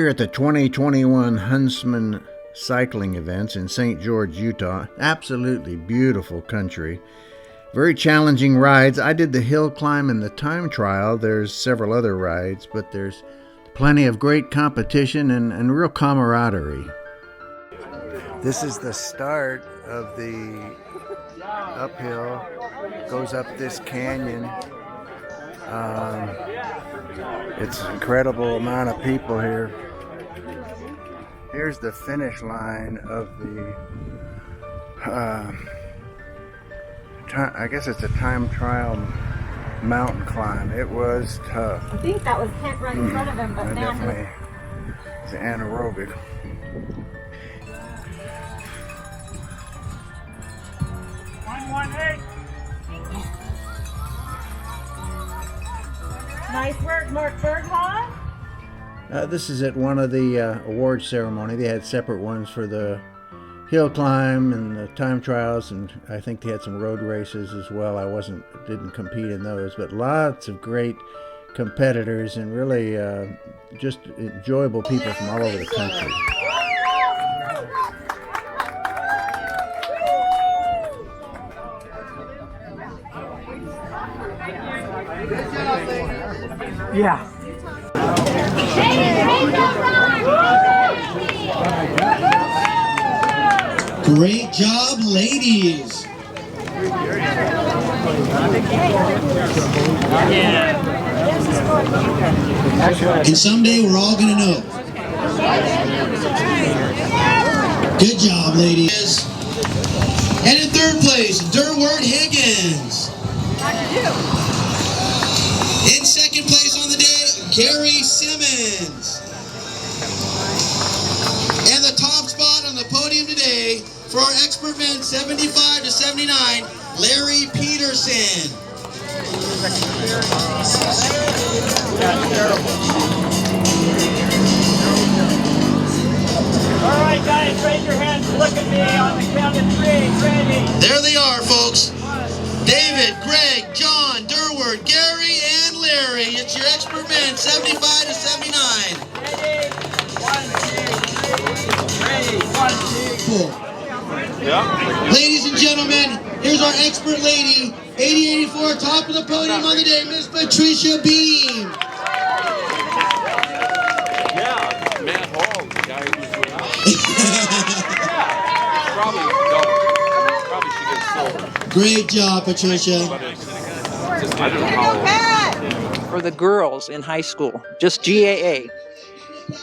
here at the 2021 Huntsman cycling events in St. George, Utah. Absolutely beautiful country. Very challenging rides. I did the hill climb and the time trial. There's several other rides, but there's plenty of great competition and real camaraderie. This is the start of the uphill. Goes up this canyon. It's an incredible amount of people here. Here's the finish line of the I guess it's a time trial mountain climb. It was tough. I think that was Kent right in front of him, but definitely it's anaerobic. Nice work, Mark Berghoff. This is at one of the award ceremony. They had separate ones for the hill climb and the time trials, and I think they had some road races as well. I didn't compete in those, but lots of great competitors and really just enjoyable people from all over the country. Yeah. Great job, ladies. And someday we're all going to know. Good job, ladies. And in third place, Durward Higgins. In second place on the day, Gary Simmons. And the top spot on the podium today for our expert men 75 to 79, Larry Peterson. All right, guys, raise your hands. Look at me on the count of three. Ready? There they are, folks. David, Greg, John, Durward, Gary, and Larry. It's your expert men 75 to 79. Ready? 1, 2, 3. Ready? 1, 2. Yeah. Ladies and gentlemen, here's our expert lady, 8084, top of the podium on the day, Miss Patricia Beam. Yeah, Matt Hall, the guy who's probably should get silver. Great job, Patricia. I don't know how. For the girls in high school, just GAA.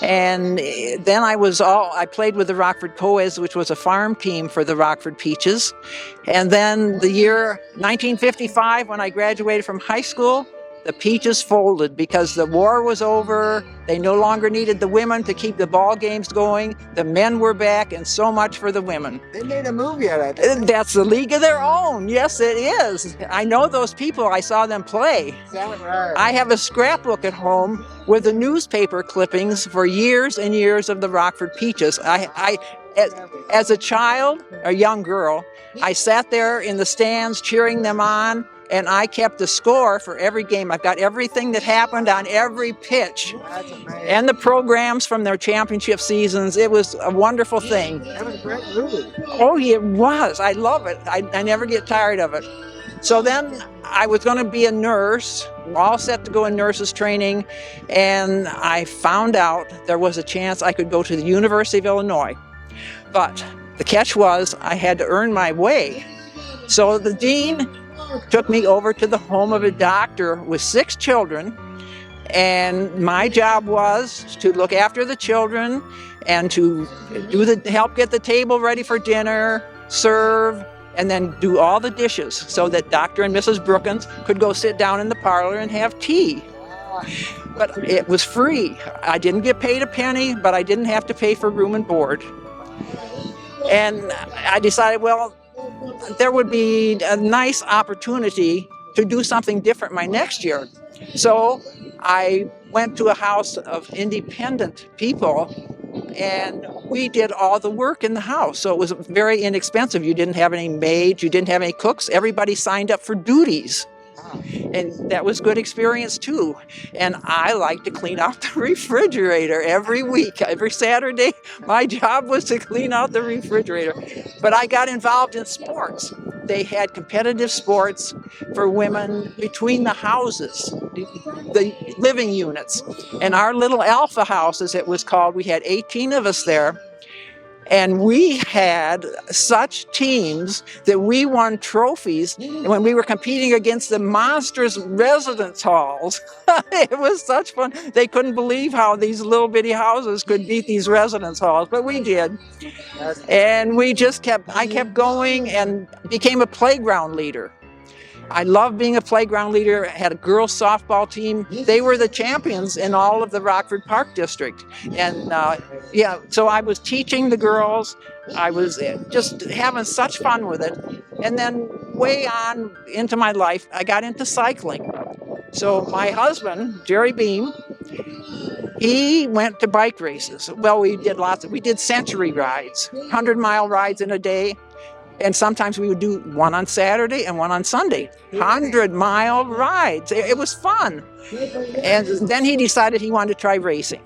And then I played with the Rockford Coeds, which was a farm team for the Rockford Peaches. And then the year 1955, when I graduated from high school, the Peaches folded because the war was over. They no longer needed the women to keep the ball games going. The men were back, and so much for the women. They made a movie out of it. That's the league of their own. Yes, it is. I know those people. I saw them play. Is that right? I have a scrapbook at home with the newspaper clippings for years and years of the Rockford Peaches. As a child, a young girl, I sat there in the stands cheering them on, and I kept the score for every game. I've got everything that happened on every pitch. That's amazing. And the programs from their championship seasons. It was a wonderful thing. That was a great movie. Oh, it was. I love it. I never get tired of it. So then I was going to be a nurse, all set to go in nurses training, and I found out there was a chance I could go to the University of Illinois. But the catch was I had to earn my way. So the dean took me over to the home of a doctor with 6 children, and my job was to look after the children and to help get the table ready for dinner, serve, and then do all the dishes so that Dr. and Mrs. Brookins could go sit down in the parlor and have tea. But it was free. I didn't get paid a penny, but I didn't have to pay for room and board. And I decided, well, there would be a nice opportunity to do something different my next year. So I went to a house of independent people, and we did all the work in the house. So it was very inexpensive. You didn't have any maids, you didn't have any cooks. Everybody signed up for duties. And that was good experience too. And I like to clean out the refrigerator every week. Every Saturday, my job was to clean out the refrigerator. But I got involved in sports. They had competitive sports for women between the houses, the living units. And our little Alpha house, as it was called, we had 18 of us there. And we had such teams that we won trophies when we were competing against the monstrous residence halls. It was such fun. They couldn't believe how these little bitty houses could beat these residence halls, but we did. And I kept going and became a playground leader. I loved being a playground leader. I had a girls softball team. They were the champions in all of the Rockford Park District. And so I was teaching the girls. I was just having such fun with it. And then way on into my life, I got into cycling. So my husband, Jerry Beam, he went to bike races. Well, we did century rides, 100-mile rides in a day. And sometimes we would do one on Saturday and one on Sunday, 100-mile rides. It was fun. And then he decided he wanted to try racing.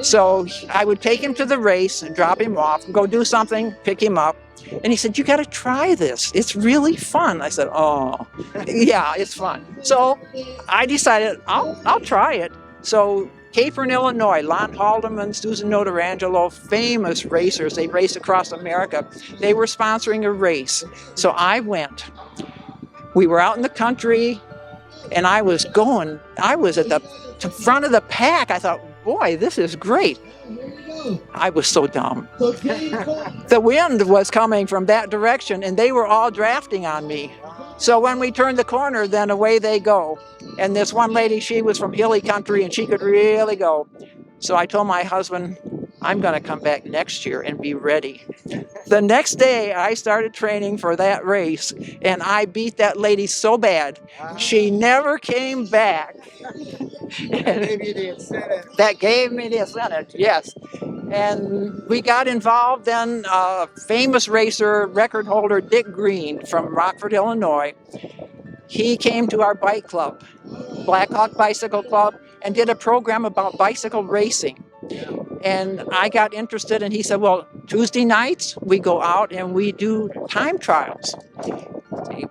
So I would take him to the race and drop him off, go do something, pick him up. And he said, "You got to try this. It's really fun." I said, "Oh, yeah, it's fun." So I decided I'll try it. So Capron, Illinois, Lon Haldeman, Susan Notarangelo, famous racers. They race across America. They were sponsoring a race. So I went. We were out in the country, and I was at the front of the pack. I thought, boy, this is great. I was so dumb. The wind was coming from that direction, and they were all drafting on me. So when we turned the corner, then away they go. And this one lady, she was from hilly country, and she could really go. So I told my husband, I'm going to come back next year and be ready. The next day, I started training for that race, and I beat that lady so bad, she never came back. That gave you the incentive. That gave me the incentive, yes. And we got involved then, famous racer, record holder Dick Green from Rockford, Illinois. He came to our bike club, Black Hawk Bicycle Club, and did a program about bicycle racing. And I got interested, and he said, well, Tuesday nights we go out and we do time trials.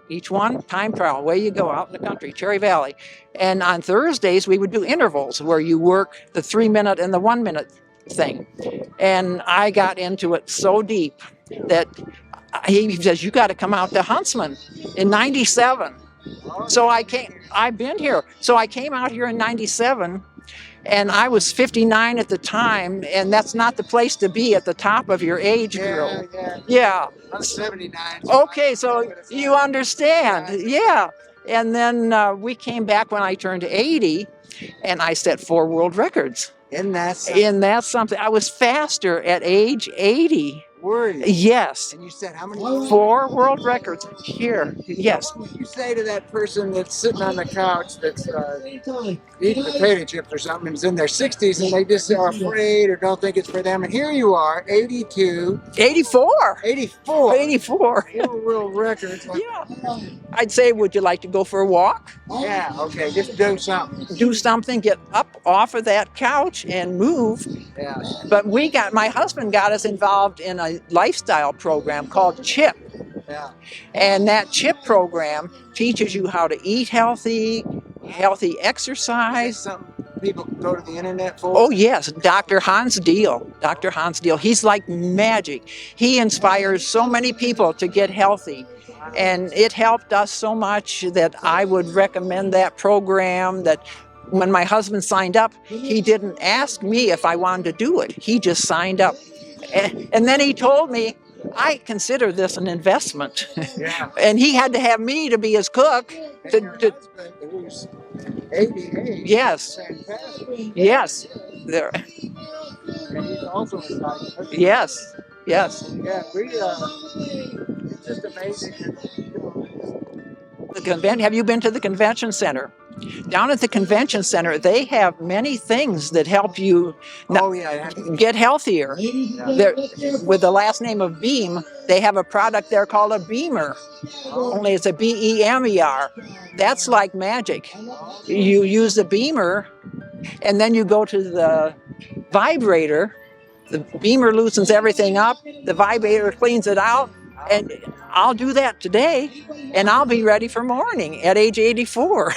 Each one, time trial, away you go out in the country, Cherry Valley. And on Thursdays we would do intervals where you work the 3-minute and the 1-minute thing. And I got into it so deep that he says, you got to come out to Huntsman in 97. So I've been here. So I came out here in 97, and I was 59 at the time, and that's not the place to be at the top of your age group. Yeah. I'm 79. Okay, so you understand. Yeah. And then we came back when I turned 80, and I set 4 world records. Isn't that something? And that's something. I was faster at age 80. Were you? Yes. And you said how many? 4 world records here. Yes. What would you say to that person that's sitting on the couch that's eating potato chips or something and is in their 60s and they just are afraid or don't think it's for them? And here you are, 82. 84. 84. 84. 4 world records. Yeah. I'd say, would you like to go for a walk? Yeah, okay, just do something. Do something, get up off of that couch and move. Yeah. But my husband got us involved in a lifestyle program called CHIP. Yeah. And that CHIP program teaches you how to eat healthy exercise. Something people go to the internet for? Oh, yes. Dr. Hans Deal. Dr. Hans Deal. He's like magic. He inspires so many people to get healthy. And it helped us so much that I would recommend that program. That when my husband signed up, he didn't ask me if I wanted to do it. He just signed up. And then he told me, I consider this an investment. Yeah. And he had to have me to be his cook. And your husband, who's 88. Yes. Fantastic. Yes. There. And he's also a cyclist. Yes. Yes. Yeah, it's just amazing. The have you been to the convention center? Down at the convention center, they have many things that help you Oh, yeah. get healthier. They're, with the last name of Beam, they have a product there called a Beamer. Only it's a BEMER. That's like magic. You use the Beamer, and then you go to the vibrator. The Beamer loosens everything up. The vibrator cleans it out. And I'll do that today, and I'll be ready for morning at age 84.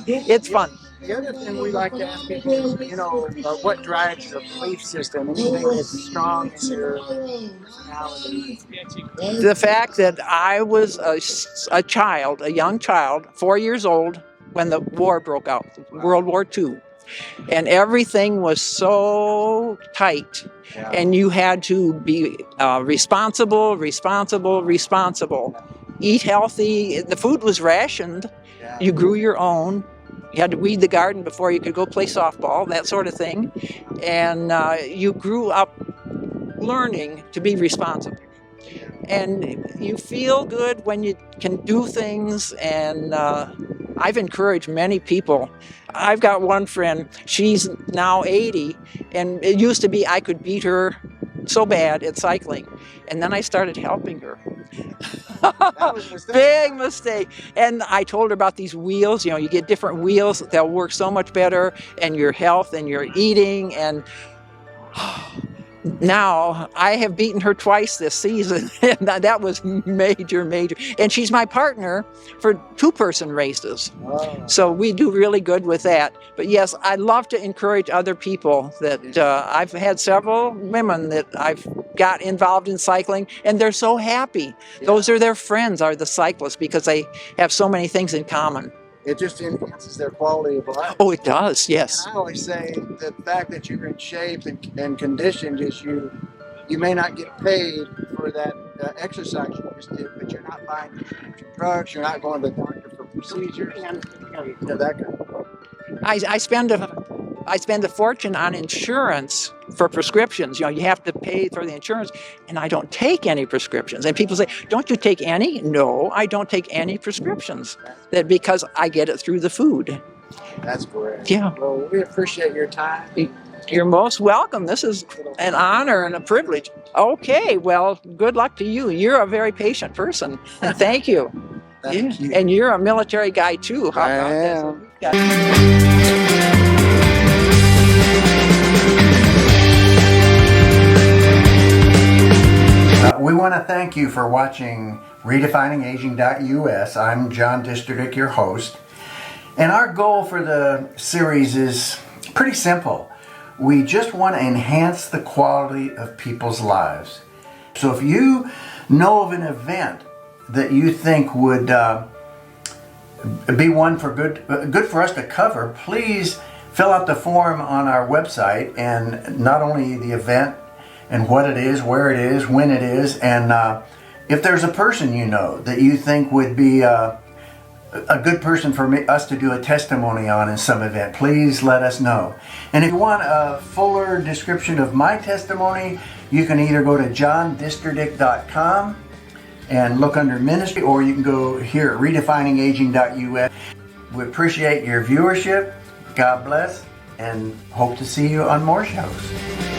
It's fun. The other thing we like to ask people is, what drives your belief system? Anything that's strong in your personality? The fact that I was a young child, 4 years old, when the war broke out, World War II. And everything was so tight. Yeah. And you had to be responsible. Eat healthy. The food was rationed. Yeah. You grew your own. You had to weed the garden before you could go play softball, that sort of thing. And you grew up learning to be responsible. And you feel good when you can do things. And I've encouraged many people. I've got one friend, she's now 80, and it used to be I could beat her so bad at cycling. And then I started helping her. That was a mistake. Big mistake. And I told her about these wheels. You get different wheels. They'll work so much better, and your health and your eating. And now I have beaten her twice this season. And that was major. And she's my partner for 2-person races. Oh. So we do really good with that. But yes, I love to encourage other people that I've had several women that I've got involved in cycling, and they're so happy. Yeah. Those are their friends, are the cyclists, because they have so many things in common. It just enhances their quality of life. Oh, it does, yes. And I always say the fact that you're in shape and conditioned is you may not get paid for that exercise you just did, but you're not buying prescription drugs, you're not going to the doctor for procedures, that kind of thing. I spend a fortune on insurance for prescriptions. You have to pay for the insurance, and I don't take any prescriptions. And people say, "Don't you take any?" No, I don't take any prescriptions. That because I get it through the food. That's great. Yeah. Well, we appreciate your time. You're most welcome. This is an honor and a privilege. Okay, well, good luck to you. You're a very patient person, and thank you. Thank you. And you're a military guy too. How I about that? am. We want to thank you for watching RedefiningAging.us. I'm John Disterdick, your host. And our goal for the series is pretty simple. We just want to enhance the quality of people's lives. So if you know of an event that you think would be one for good for us to cover, please fill out the form on our website, and not only the event and what it is, where it is, when it is, and if there's a person you know that you think would be a good person for us to do a testimony on in some event, please let us know. And if you want a fuller description of my testimony, you can either go to johndisterdick.com and look under ministry, or you can go here at redefiningaging.us. We appreciate your viewership. God bless, and hope to see you on more shows.